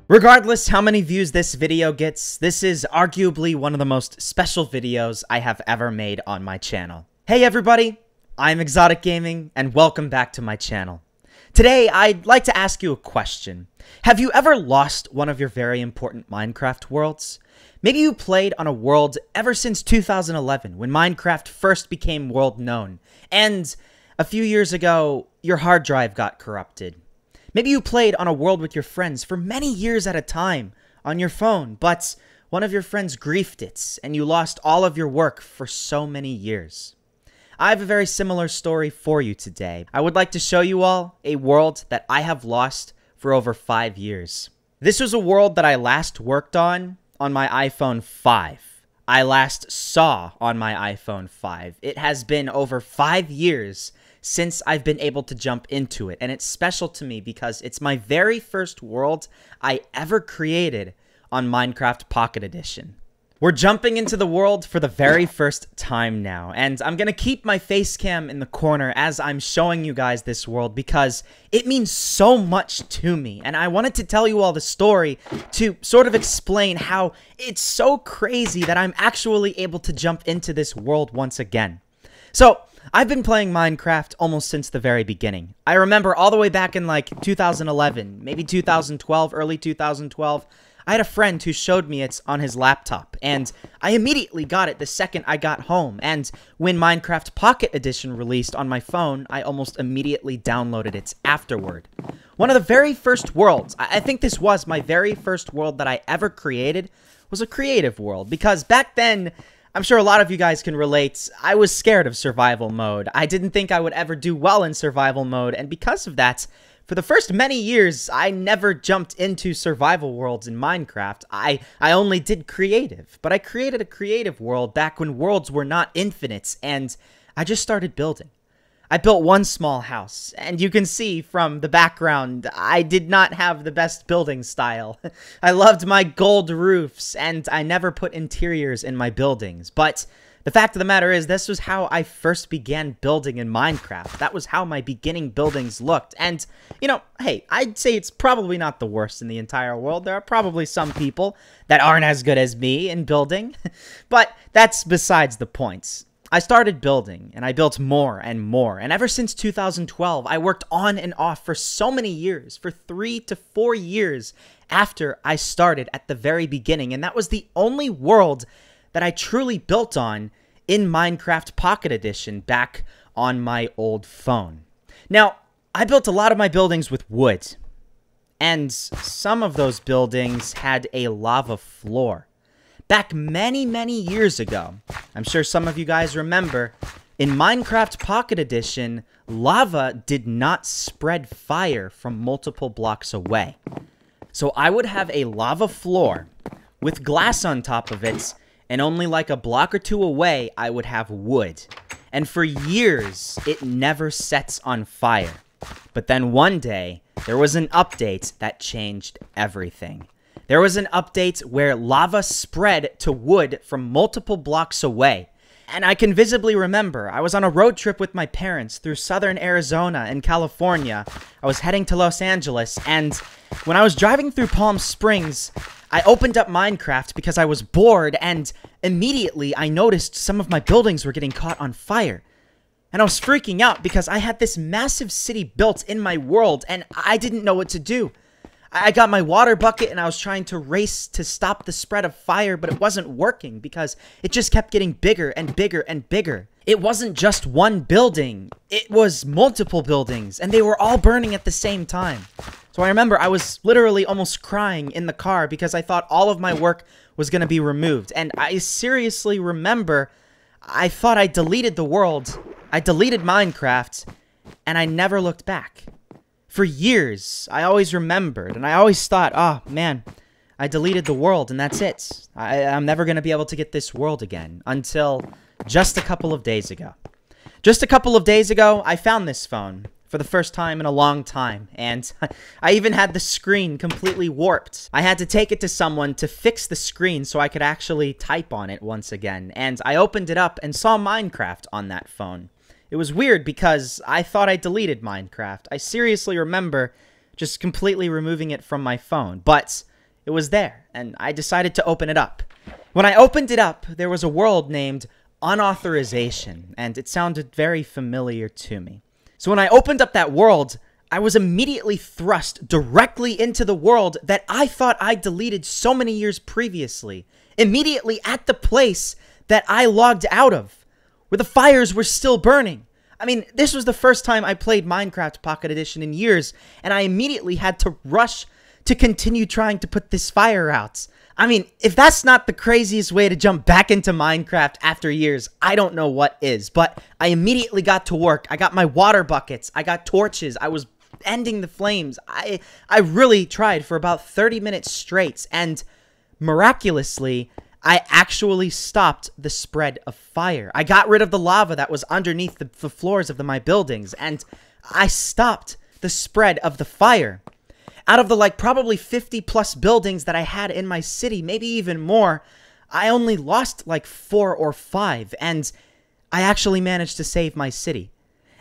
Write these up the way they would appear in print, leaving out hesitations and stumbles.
Regardless how many views this video gets, this is arguably one of the most special videos I have ever made on my channel. Hey everybody, I'm Exotic Gaming, and welcome back to my channel. Today, I'd like to ask you a question. Have you ever lost one of your very important Minecraft worlds? Maybe you played on a world ever since 2011, when Minecraft first became world known, and a few years ago, your hard drive got corrupted. Maybe you played on a world with your friends for many years at a time on your phone, but one of your friends griefed it, and you lost all of your work for so many years. I have a very similar story for you today. I would like to show you all a world that I have lost for over 5 years. This was a world that I last worked on my iPhone 5. I last saw on my iPhone 5. It has been over 5 years since I've been able to jump into it, and it's special to me because it's my very first world I ever created on Minecraft Pocket Edition. We're jumping into the world for the very first time now, and I'm gonna keep my face cam in the corner as I'm showing you guys this world because it means so much to me, and I wanted to tell you all the story to sort of explain how it's so crazy that I'm actually able to jump into this world once again. So, I've been playing Minecraft almost since the very beginning. I remember all the way back in like 2011, maybe 2012, early 2012, I had a friend who showed me it on his laptop, and I immediately got it the second I got home, and when Minecraft Pocket Edition released on my phone, I almost immediately downloaded it afterward. One of the very first worlds, I think this was my very first world that I ever created, was a creative world, because back then, I'm sure a lot of you guys can relate, I was scared of survival mode. I didn't think I would ever do well in survival mode, and because of that, for the first many years, I never jumped into survival worlds in Minecraft. I only did creative, but I created a creative world back when worlds were not infinite, and I just started building. I built one small house, and you can see from the background, I did not have the best building style. I loved my gold roofs, and I never put interiors in my buildings, but the fact of the matter is, this was how I first began building in Minecraft. That was how my beginning buildings looked, and, you know, hey, I'd say it's probably not the worst in the entire world. There are probably some people that aren't as good as me in building, but that's besides the point. I started building, and I built more and more, and ever since 2012, I worked on and off for so many years, for 3 to 4 years after I started at the very beginning, and that was the only world that I truly built on in Minecraft Pocket Edition back on my old phone. Now, I built a lot of my buildings with wood, and some of those buildings had a lava floor. Back many, many years ago, I'm sure some of you guys remember, in Minecraft Pocket Edition, lava did not spread fire from multiple blocks away. So I would have a lava floor with glass on top of it, and only like a block or two away, I would have wood. And for years, it never sets on fire. But then one day, there was an update that changed everything. There was an update where lava spread to wood from multiple blocks away. And I can visibly remember, I was on a road trip with my parents through southern Arizona and California. I was heading to Los Angeles, and when I was driving through Palm Springs, I opened up Minecraft because I was bored, and immediately I noticed some of my buildings were getting caught on fire. And I was freaking out because I had this massive city built in my world, and I didn't know what to do. I got my water bucket and I was trying to race to stop the spread of fire, but it wasn't working because it just kept getting bigger and bigger and bigger. It wasn't just one building, it was multiple buildings, and they were all burning at the same time. So I remember I was literally almost crying in the car because I thought all of my work was going to be removed. And I seriously remember I thought I deleted the world, I deleted Minecraft, and I never looked back. For years, I always remembered, and I always thought, oh, man, I deleted the world, and that's it. I'm never going to be able to get this world again, until just a couple of days ago. Just a couple of days ago, I found this phone for the first time in a long time, and I even had the screen completely warped. I had to take it to someone to fix the screen so I could actually type on it once again, and I opened it up and saw Minecraft on that phone. It was weird because I thought I deleted Minecraft. I seriously remember just completely removing it from my phone. But It was there, and I decided to open it up. When I opened it up, there was a world named Unauthorization, and it sounded very familiar to me. So when I opened up that world, I was immediately thrust directly into the world that I thought I deleted so many years previously. Immediately at the place that I logged out of, where the fires were still burning. I mean, this was the first time I played Minecraft Pocket Edition in years, and I immediately had to rush to continue trying to put this fire out. I mean, if that's not the craziest way to jump back into Minecraft after years, I don't know what is. But I immediately got to work. I got my water buckets. I got torches. I was ending the flames. I really tried for about 30 minutes straight, and miraculously, I actually stopped the spread of fire. I got rid of the lava that was underneath the floors of my buildings, and I stopped the spread of the fire. Out of the, like, probably 50 plus buildings that I had in my city, maybe even more, I only lost like 4 or 5, and I actually managed to save my city.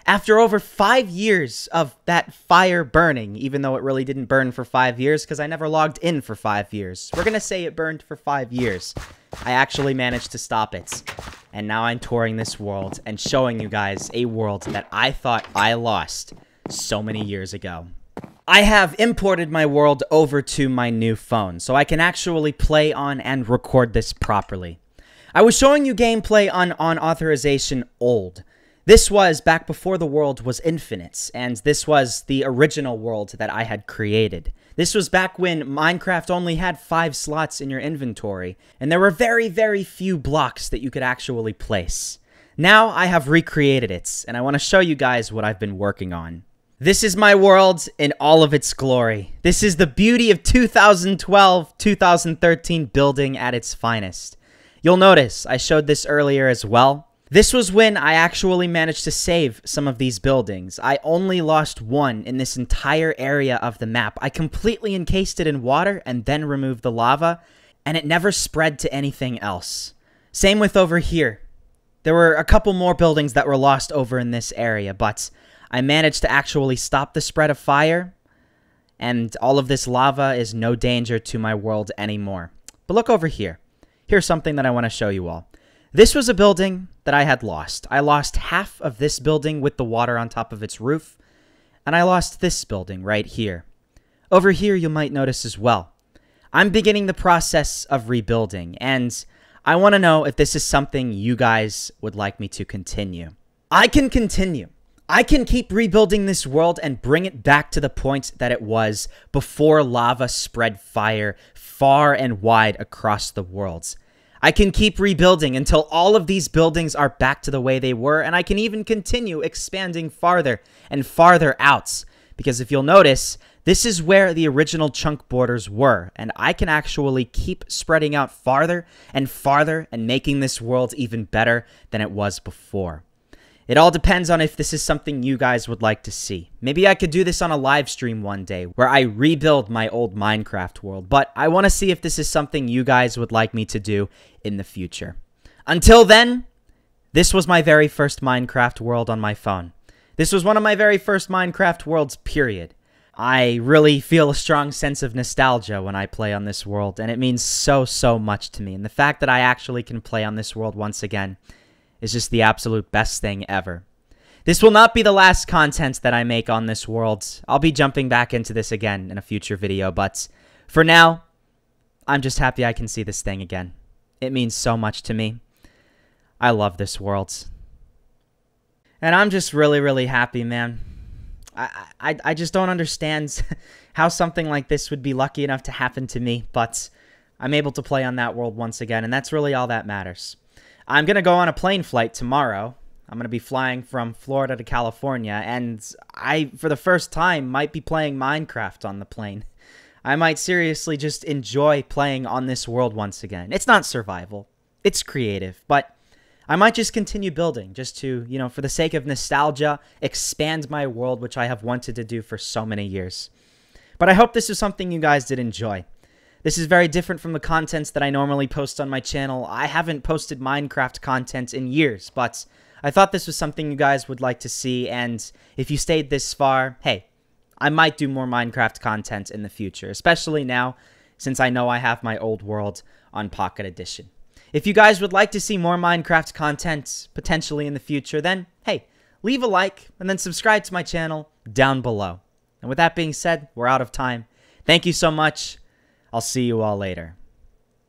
After over 5 years of that fire burning, even though it really didn't burn for 5 years because I never logged in for 5 years. We're going to say it burned for 5 years. I actually managed to stop it. And now I'm touring this world and showing you guys a world that I thought I lost so many years ago. I have imported my world over to my new phone, so I can actually play on and record this properly. I was showing you gameplay on Unauthorization Old. This was back before the world was infinite, and this was the original world that I had created. This was back when Minecraft only had 5 slots in your inventory, and there were very, very few blocks that you could actually place. Now I have recreated it, and I want to show you guys what I've been working on. This is my world in all of its glory. This is the beauty of 2012-2013 building at its finest. You'll notice I showed this earlier as well. This was when I actually managed to save some of these buildings. I only lost one in this entire area of the map. I completely encased it in water and then removed the lava, and it never spread to anything else. Same with over here. There were a couple more buildings that were lost over in this area, but I managed to actually stop the spread of fire, and all of this lava is no danger to my world anymore. But look over here. Here's something that I want to show you all. This was a building that I had lost. I lost half of this building with the water on top of its roof, and I lost this building right here. Over here, you might notice as well. I'm beginning the process of rebuilding, and I want to know if this is something you guys would like me to continue. I can continue. I can keep rebuilding this world and bring it back to the point that it was before lava spread fire far and wide across the world. I can keep rebuilding until all of these buildings are back to the way they were, and I can even continue expanding farther and farther out. Because if you'll notice, this is where the original chunk borders were, and I can actually keep spreading out farther and farther and making this world even better than it was before. It all depends on if this is something you guys would like to see. Maybe I could do this on a live stream one day where I rebuild my old Minecraft world, but I want to see if this is something you guys would like me to do in the future. Until then, this was my very first Minecraft world on my phone. This was one of my very first Minecraft worlds, period. I really feel a strong sense of nostalgia when I play on this world, and it means so, so much to me. And the fact that I actually can play on this world once again is just the absolute best thing ever. This will not be the last content that I make on this world. I'll be jumping back into this again in a future video, but for now, I'm just happy I can see this thing again. It means so much to me. I love this world. And I'm just really, really happy, man. I just don't understand how something like this would be lucky enough to happen to me, but I'm able to play on that world once again, and that's really all that matters. I'm going to go on a plane flight tomorrow. I'm going to be flying from Florida to California, and I, for the first time, might be playing Minecraft on the plane. I might seriously just enjoy playing on this world once again. It's not survival. It's creative, but I might just continue building just to, you know, for the sake of nostalgia, expand my world, which I have wanted to do for so many years. But I hope this is something you guys did enjoy. This is very different from the contents that I normally post on my channel. I haven't posted Minecraft content in years, but I thought this was something you guys would like to see, and if you stayed this far, hey, I might do more Minecraft content in the future, especially now since I know I have my old world on Pocket Edition. If you guys would like to see more Minecraft content potentially in the future, then hey, leave a like and then subscribe to my channel down below. And with that being said, we're out of time. Thank you so much. I'll see you all later.